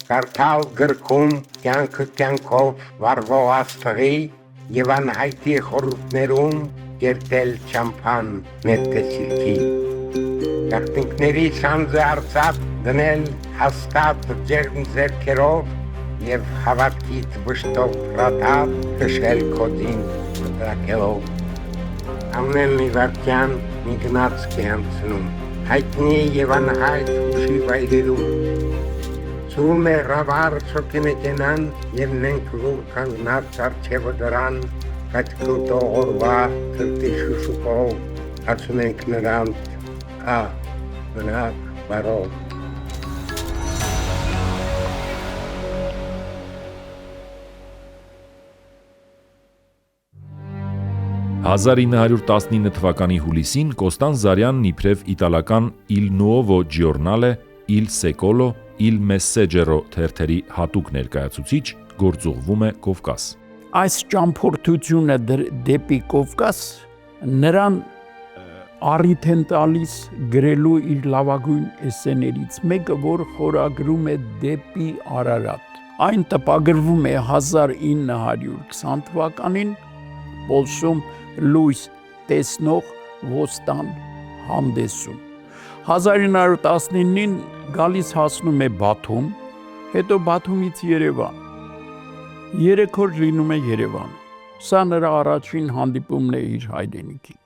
կարդալ գրքում կյանքով վարվող աստղի և անհայտի խորհուրդներում կերտել չամփան նետքը սիրքի։ Գաղտնիքների շանձը արծաթ դնել հաստատ ջերմ ձեռքերով և հավատքից վշտով ռատապ քշել քոդին մտրակելով։ Ամեն մի վայրկյան մի գնացք է անցնում, հայտնի և անհայտ հուշի վայրերում։ Ցուրում է ռավար շոգեմեքենան և մենք լուր կանգնած առջևը դրան, կաճկլտող օրվա թրտի շուշուկով ասում ենք նրանց մնաք բարով։ «1919 թվականի հուլիսին Կոստանձ Զարյանն իբրև իտալական «Il Nuovo Giornale», «Il Secolo», «Il Messaggero» թերթերի հատուկ ներկայացուցիչ գործուղվում է Կովկաս։ Այս ճամփորդությունը դեպի Կովկաս նրան առիթ են տալիս գրելու իր լավագույն էսսեներից մեկը, որ խորագրում է դեպի Արարատ։ Այն տպագրվում է 1920 թվականին Պոլշում լույս տեսնող ոստան հանդեսում։ 1919-ին գալիս հասնում է Բաթում, հետո Բաթումից Երևան։ 3 օր լինում է Երևանում։ Սա նրա առաջին հանդիպումն է իր հայրենիքին։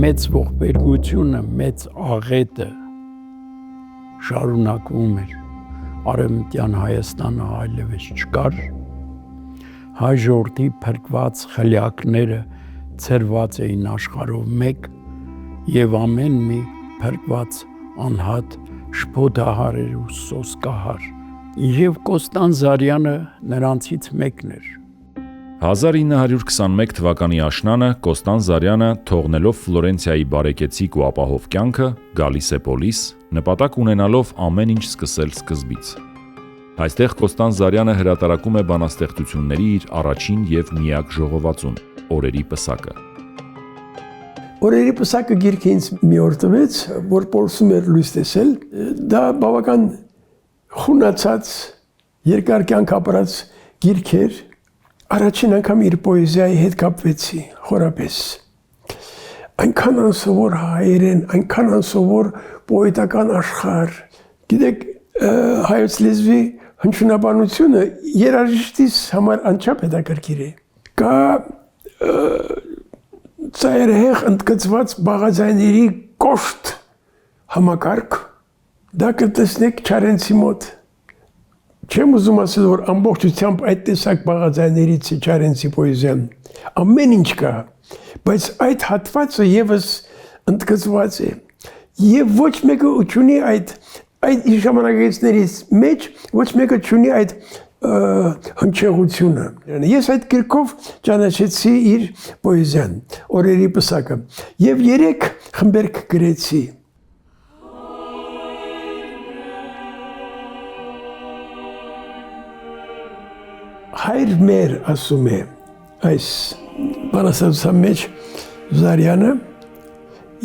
Մեծ ողբերգությունը, մեծ աղետը շարունակվում էր։ Արևմտյան Հայաստանը այլևս չկար։ Հայ ժողովրդի փրկված խլյակները ցրված էին աշխարհով մեկ եւ ամեն մի փրկված անհատ շփոթահար էր ու սոսկահար։ Եվ Կոստանձ Զարյանը նրանցից մեկն էր։ 1921 թվականի աշնանը Կոստանձ Զարյանը, թողնելով Ֆլորենցիայի բարեկեցիկ ու ապահով կյանքը, գալիս է Պոլիս, նպատակ ունենալով ամեն ինչ սկսել սկզբից։ Այստեղ Կոստանձ Զարյանը հրատարակում է բանաստեղծությունների իր առաջին և միակ ժողովածուն՝ «Օրերի պսակը»։ «Օրերի պսակը» գիրքը ինձ մի օր տվեց, որ Պոլսում էր լույս տեսել։ Դա բավական խունացած, երկար կյանք ապրած գիրք էր։ Առաջին անգամ իր պոեզիայի հետ կապվեցի խորապես։ Այնքան անսովոր հայերեն, այնքան անսովոր պոետական աշխարհ։ Գիտեք, հայոց լեզվի հնչյունաբանությունը երաժիշտիս համար անչափ հետաքրքիր է։ Կա ծայրահեղ ընդգծված բաղաձայների կոշտ համակարգ, դա կտեսնեք Չարենցի մոտ։ Չեմ ուզում ասել, որ ամբողջությամբ այդ տեսակ բաղաձայներից է Չարենցի պոեզիան։ Ամեն ինչ կա, բայց այդ հատվածը եւս ընդգծված է։ Եվ ոչ մեկը չունի այդ ժամանակակիցներից մեջ ոչ մեկը չունի այդ հնչեղությունը։ Ես այդ գրքով ճանաչեցի իր պոեզիան, «Օրերի պսակը», եւ 3 խմբերք գրեցի։ Հայր մեր ասում է այս բանաստեղծության մեջ Զարյանը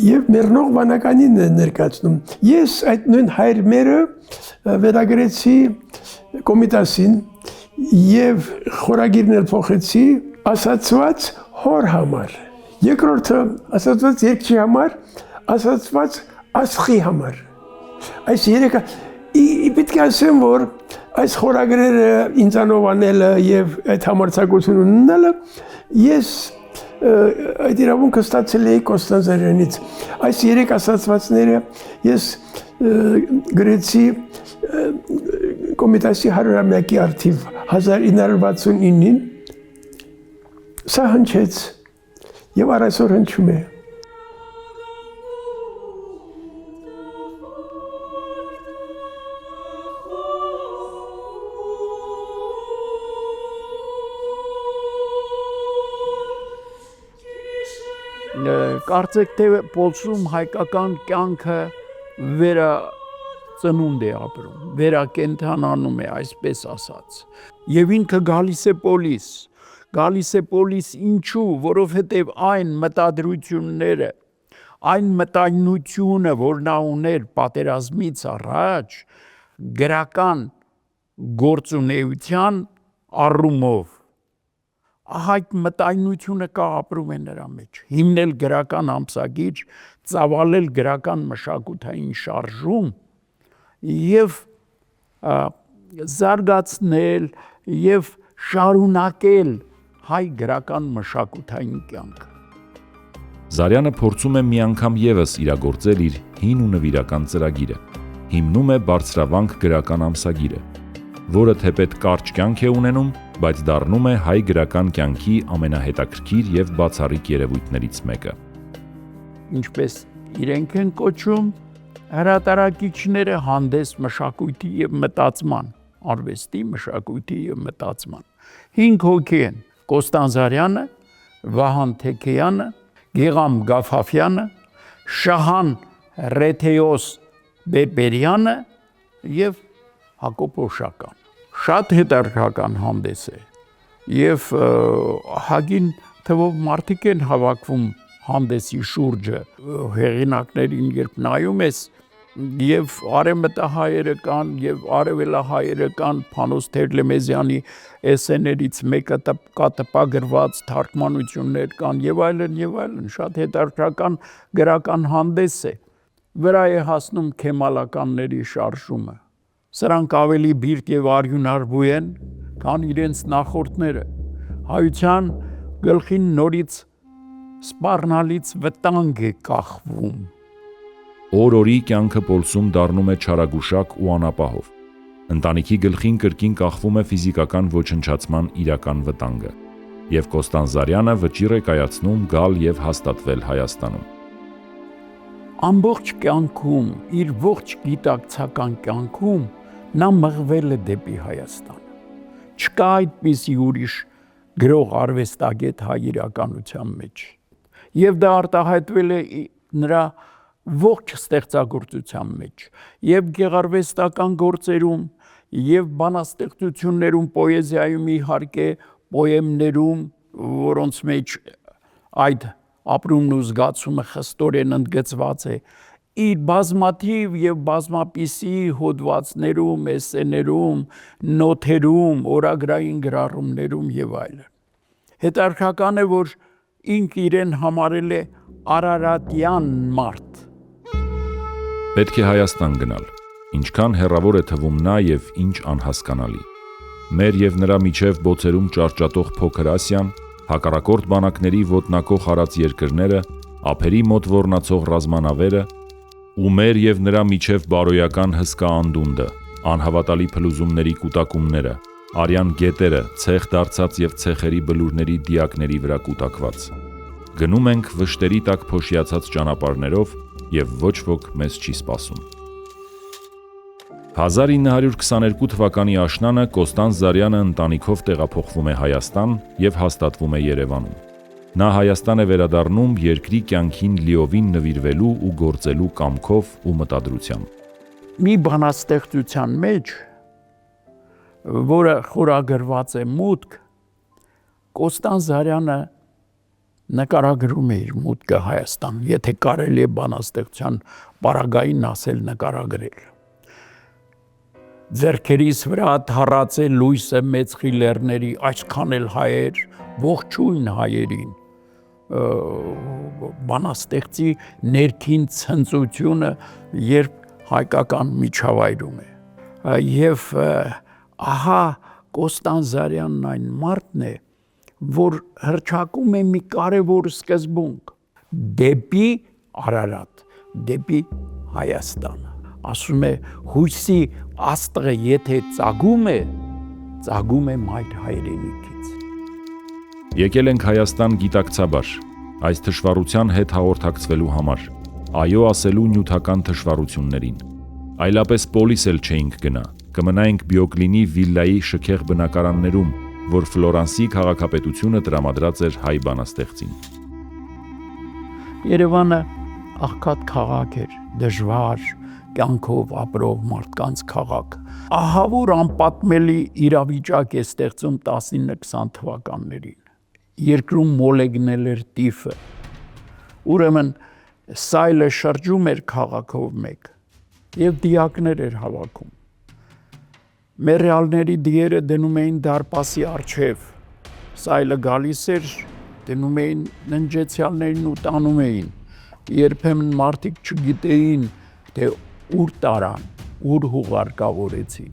եւ մեռնող վանականին ներկայացնում։ Ես այդ նույն հայր մերը վերագրեցի Կոմիտասին եւ խորագիրն էլ փոխեցի ասացված հոր համար։ Երկրորդը ասացված երկչի համար, ասացված աստղի համար։ Այս երեքը պետք է ասեմ, որ այս խորագրերը ինձանով անելը եւ այդ համարձակությունը ունենալը ես այդ իրավունքը ստացել էի Կոստանձ Զարյանից։ Այս 3 ասացվածները ես գրեցի Կոմիտասի 100-ամյակի առթիվ 1969-ին։ Սա հնչեց եւ առայսօր հնչում է։ Կարծեք թե Պոլսում հայկական կյանքը վերածնունդ է ապրում, վերակենդանանում է, այսպես ասած։ Եվ ինքը գալիս է պոլիս։ Գալիս է պոլիս ինչու, որովհետև այն մտադրությունները, այն մտայնությունը, որ նա ուներ պատերազմից առաջ, գրական գործունեության առումով, այդ մտայնությունը կա ապրում է նրա մեջ, հիմնել գրական ամսագիր, ծավալել գրական մշակութային շարժում և զարգացնել և շարունակել հայ գրական մշակութային կյանքը։ Զարյանը փորձում է մի անգամ ևս իրագործել իր հին ու նվիրական ծրագիրը, հիմնում է բարձրավանք գրական ամսագիրը, որը թեպետ կարճ կյանք է ունենում, բայց դառնում է հայ գրական կյանքի ամենահետաքրքիր և բացառիկ երևույթներից մեկը։ Ինչպես իրենք են կոչում, հրատարակիչները հանդես մշակույթի և մտածման, արվեստի, մշակույթի և մտածման։ 5 հոգի են՝ Կոստան Զարյանը, Վահան Թեքեյանը, Գիղամ Գաֆաֆյանը, Շահան Ռեթեոս Բերբերյանը և Հակոբ Օշական։ Շատ հետաքրքրական հանդես է և հագին թվով մարդիկ են հավաքվում հանդեսի շուրջը, հեղինակներին երբ նայում ես, և արևմտահայերը կան, և արևելահայերը կան, Փանոս Թերլեմեզյանի էսսեներից մեկը կա տպագրված, թարգմանություններ կան և այլն, շատ հետաքրքրական գրական հանդես է, վրա է հասնում քեմալականների շարժումը։ Սրանք ավելի բիրտ և արյունարբու են, քան իրենց նախորդները, հայության գլխին նորից սպառնալից վտանգ է կախվում։ Օր-օրի կյանքը Պոլսում դառնում է չարագուշակ ու անապահով։ Ընտանիքի գլխին կրկին կախվում է ֆիզիկական ոչնչացման իրական վտանգը, և Կոստան Զարյանը վճիռ է կայացնում գալ և հաստատվել Հայաստանում։ Ամբողջ կյանքում, իր ողջ գիտակցական կյանքում նա մղվել է դեպի Հայաստան։ Չկա այդպիսի ուրիշ գրող արվեստագետ հայ իրականության մեջ։ Եվ դա արտահայտվել է նրա ողջ ստեղծագործության մեջ, և գեղարվեստական գործերում, և բանաստեղծություններում, պոեզիայում իհարկե, պոեմներում, որոնց մեջ այդ ապրումն ու զգացումը խստորեն ընդգծված է, իր բազմաթիվ և բազմապիսի հոդվածներում, էսսեներում, նոթերում, օրագրային գրառումներում և այլն։ Հետաքրքրական է, որ ինքը իրեն համարել է արարատյան մարդ։ Պետք է Հայաստան գնալ, ինչքան հեռավոր է թվում նա և ինչ անհասկանալի։ Մեր և նրա միջև բոցերում ճարճատող փոքր Ասիան, հակառակորդ բանակների ոտնակոխ արած երկրները, ափերի մոտ ոռնացող ռազմանավերը, ու մեր և նրա միջև բարոյական հսկա անդունդը, անհավատալի փլուզումների կուտակումները, արյան գետերը, ցեխ դարձած և ցեխերի բլուրների դիակների վրա կուտակված։ Գնում ենք վշտերի տակ փոշիացած ճանապարհներով և ոչ ոք մեզ չի սպասում։ 1922 թվականի աշնանը Կոստան Զարյանը ընտանիքով տեղափոխվում է Հայաստան և հաստատվում է Երևանում։ Նա Հայաստան է վերադառնում երկրի կյանքին լիովին նվիրվելու ու գործելու կամքով ու մտադրությամբ։ Մի բանաստեղծության մեջ, որը խորագրված է «Մուտք», Կոստան Զարյանը նկարագրում է իր մուտքը Հայաստան, եթե կարելի է բանաստեղծության պարագային ասել նկարագրել։ Ձեռքերիս վրա թառած է լույսը մեծ խիլեռների, այսքան էլ հայեր, ողջույն հայերին, բանաստեղծի ներքին ցնծությունը, երբ հայկական միջավայրում է։ Եվ ահա Կոստան Զարյանն այն մարդն է, որ հռչակում է մի կարևոր սկզբունք՝ դեպի Արարատ, դեպի Հայաստան։ Ասում է, հույսի աստղը եթե ծագում է մայր հայրենիքից։ Եկել ենք Հայաստան գիտակցաբար, այս թշվառության հետ հաղորդակցվելու համար, այո ասելու նյութական թշվառություններին։ Այլապես պոլիս էլ չէինք գնա, կմնայինք Բյոկլինի վիլլայի շքեղ բնակարաններում, որ Ֆլորանսի քաղաքապետությունը տրամադրած էր հայ բանաստեղծին։ Երևանը աղքատ քաղաք էր, դժվար, կյանքով ապրող մարդկանց քաղաք։ Ահա որ անպատմելի իրավիճակ է ստեղծում 19-20 թվականներին։ Երկրում մոլեգնել էր տիֆը։ Ուրեմն սայլը շրջում էր քաղաքով մեկ եւ դիակներ էր հավաքում։ Մեռյալների դիերը դնում էին դարպասի առջև։ Սայլը գալիս էր, դնում էին ննջեցյալներին ու տանում էին։ Երբեմն մարդիկ չգիտեին, թե ուր տարան, ուր հուղարկավորեցին։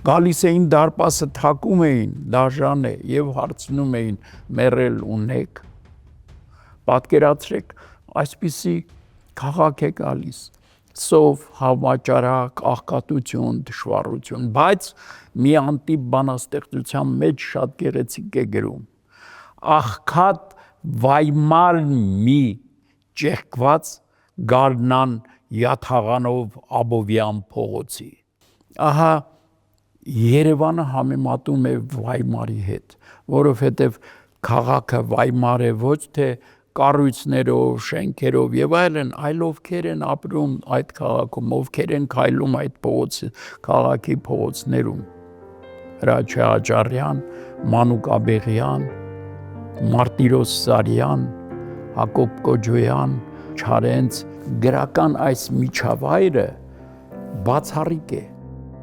Գալիս էին դարպասը թակում էին, դաժան է, եւ հարցնում էին մեռել ունեք։ Պատկերացրեք, այսպիսի քաղաք է գալիս, սով, հավաճարակ, աղքատություն, դժվարություն, բայց մի անտիպ բանաստեղծության մեջ շատ գեղեցիկ է գրում։ Աղքատ վայմար մի ճեղքված գարնան յաթաղանով Աբովյան փողոցի։ Ահա Երևանը համեմատում է Վայմարի հետ, որովհետև քաղաքը Վայմար է ոչ թե կառույցներով, շենքերով եւ այլն, այլ ովքեր են ապրում այդ քաղաքում, ովքեր են քայլում այդ փողոցի, քաղաքի փողոցներում։ Հրաչյա Աճարյան, Մանուկ Աբեղյան, Մարտիրոս Սարյան, Հակոբ Կոջոյան, Չարենց գրական այս միջավայրը բացառիկ է։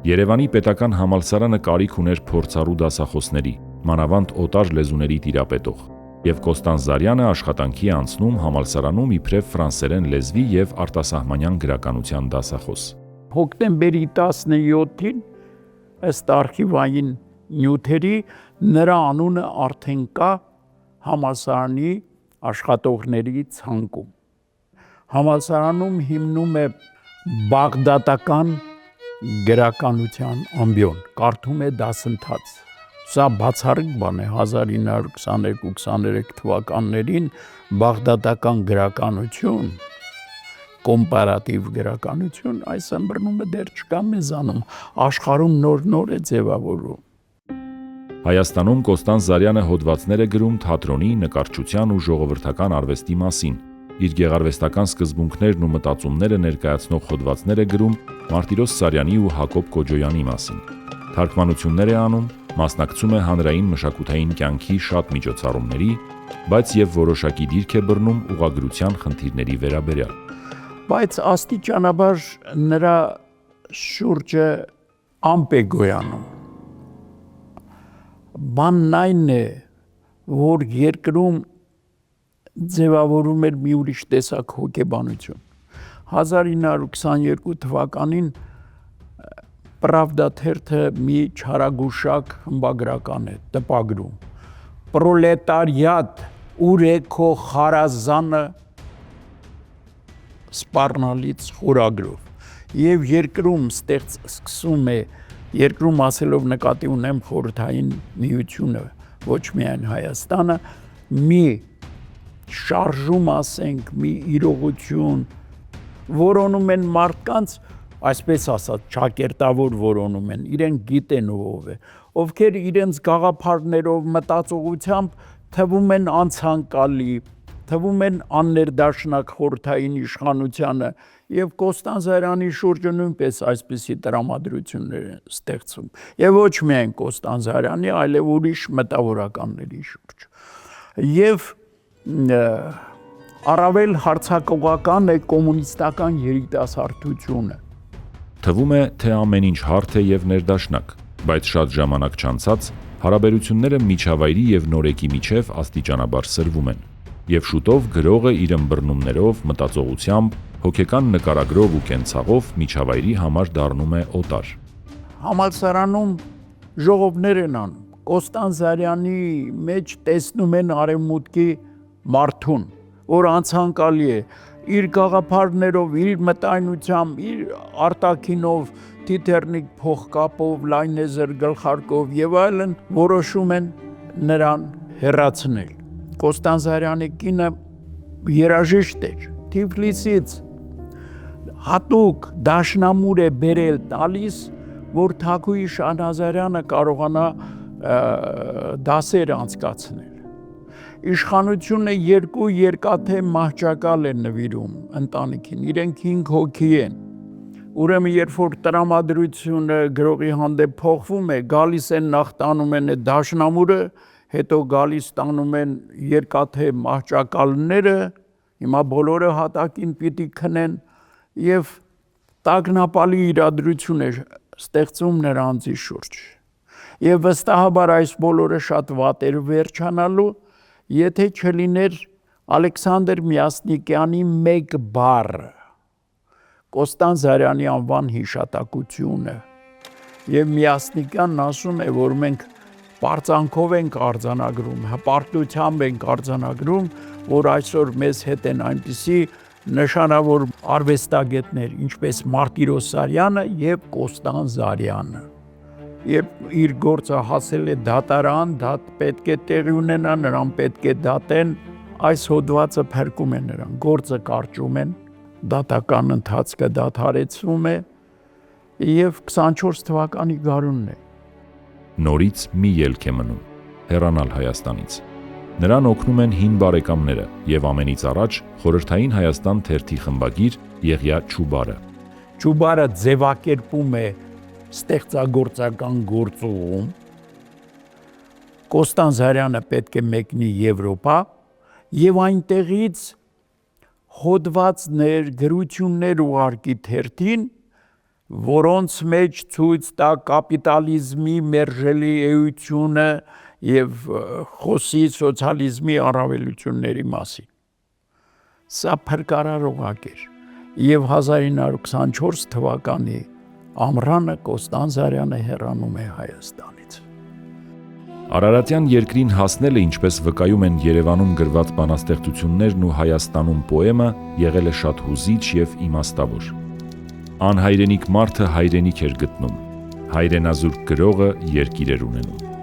Երևանի պետական համալսարանը կարիք ուներ փորձառու դասախոսների, մանավանդ օտար լեզուների տիրապետող, եւ Կոստանձ Զարյանը աշխատանքի է անցնում համալսարանում իբրև ֆրանսերեն լեզվի եւ արտասահմանյան գրականության դասախոս։ Հոկտեմբերի 17-ին ըստ արխիվային նյութերի նրա անունը արդեն կա համալսարանի աշխատողների ցանկում։ Համալսարանում հիմնում է բաղդադական գրականության ամբիոն, կարդում է դասընթաց։ Սա բացառիկ բան է 1922-23 թվականներին բաղդադական գրականություն, կոմպարատիվ գրականություն, այս ըմբռնումը դեռ չկա մեզանում, աշխարհում նոր է ձևավորվում։ Հայաստանում Կոստանձ Զարյանը հոդվածներ է գրում թատրոնի, նկարչության ու ժողովրդական արվեստի մասին։ Իր գեղարվեստական սկզբունքներն ու մտածումները ներկայացնող հոդվածներ է գրում Մարտիրոս Սարյանի ու Հակոբ Կոջոյանի մասին։ Թարգմանություններ է անում, մասնակցում է հանրային մշակութային կյանքի շատ միջոցառումների, բայց եւ որոշակի դիրք է բռնում ուղղագրության խնդիրների վերաբերյալ։ Բայց աստիճանաբար նրա շուրջը ամպ է գոյանում։ Բանն այն է, որ երկրում ձևավորում էր մի ուրիշ տեսակ հոգեբանություն։ 1922 թվականին Պրավդա թերթը մի չարագուշակ խմբագրական է տպագրում։ Պրոլետարիատ, ուր է քո խարազանը սպառնալից խորագրով։ Եվ երկրում սկսում է, երկրում ասելով նկատի ունեմ խորհրդային միությունը, ոչ միայն Հայաստանը, մի շարժում ասենք, մի իրողություն որոնում են մարդկանց, այսպես ասած, ճակերտավոր որոնում են, իրենք գիտեն ով է, ովքեր իրենց գաղափարներով, մտածողությամբ թվում են անցանկալի, թվում են աններդաշնակ խորհրդային իշխանությանը եւ Կոստանձ Զարյանի շուրջը նույնպես այսպիսի տրամադրություններ են ստեղծում եւ ոչ միայն Կոստանձ Զարյանի, այլև ուրիշ մտավորականների շուրջ։ Եվ առավել հարձակողական է կոմունիստական երիտասարդությունը։ Թվում է, թե ամեն ինչ հարթ է եւ ներդաշնակ, բայց շատ ժամանակ չանցած հարաբերությունները միջավայրի եւ նորեկի միջև աստիճանաբար սրվում են, եւ շուտով գրողը իր ըմբռնումներով, մտածողությամբ, հոգեկան նկարագրով ու կենցաղով միջավայրի համար դառնում է օտար։ Համալսարանում ժողովներ են անում, Կոստանձ Զարյանի մեջ տեսնում են արևմուտքի մարդուն, որ անցանկալի է, իր գաղափարներով, իր մտայնությամբ, իր արտաքինով, թիթեռնիկ փողկապով, լայնեզր գլխարկով եւ այլն որոշում են նրան հեռացնել։ Կոստանձ Զարյանի կինը երաժիշտ էր, Թիֆլիսից հատուկ դաշնամուր է բերել տալիս, որ Թագուհի Շահնազարյանը կարողանա դասեր անցկացնել։ Իշխանությունը երկու երկաթե մահճակալ է նվիրում ընտանիքին, իրենք 5 հոգի են։ Ուրեմն երբ որ տրամադրությունը գրողի հանդեպ փոխվում է, գալիս են նախ տանում են այդ դաշնամուրը, հետո գալիս տանում են երկաթե մահճակալները, հիմա բոլորը հատակին պիտի քնեն եւ տագնապալի իրադրություն է ստեղծում նրանցի շուրջ։ Եվ վստահաբար այս բոլորը շատ վատ էր վերջանալու, եթե չլիներ Ալեքսանդր Մյասնիկյանի մեկ բառը, Կոստան Զարյանի անվան հիշատակությունը։ Եվ Մյասնիկյանն ասում է, որ մենք պարծանքով ենք արձանագրում, հպարտությամբ ենք արձանագրում, որ այսօր մեզ հետ են այնպիսի նշանավոր արվեստագետներ, ինչպես Մարտիրոս Սարյանը եւ Կոստան Զարյանը։ Երբ իր գործը հասել է դատարան, դա պետք է տեղի ունենա, նրան պետք է դատեն, այս հոդվածը փրկում է նրան, գործը կարճում են, դատական ընթացքը դադարեցվում է եւ 24 թվականի գարունն է։ Նորից մի ելք է մնում՝ հեռանալ Հայաստանից։ Նրան օգնում են հին բարեկամները եւ ամենից առաջ Խորհրդային Հայաստան թերթի խմբագիր Եղիա Չուբարը։ Չուբարը ձևակերպում է ստեղծագործական գործում։ Կոստան Զարյանը պետք է մեկնի Եվրոպա եւ այնտեղից հոդվածներ, գրություններ ուղարկի թերթին, որոնց մեջ ցույց տա կապիտալիզմի մերժելի էությունը եւ խոսի սոցիալիզմի առավելությունների մասին։ Սա փրկարար օղակ էր եւ 1924 թվականի ամռանը Կոստան Զարյանը հեռանում է Հայաստանից։ Արարատյան երկրին հասնելը, ինչպես վկայում են Երևանում գրված բանաստեղծություններն ու Հայաստանում պոեմը, եղել է շատ հուզիչ եւ իմաստավոր։ Անհայրենիք մարդը հայրենիք էր գտնում, հայրենազուրկ գրողը երկիր էր ունենում։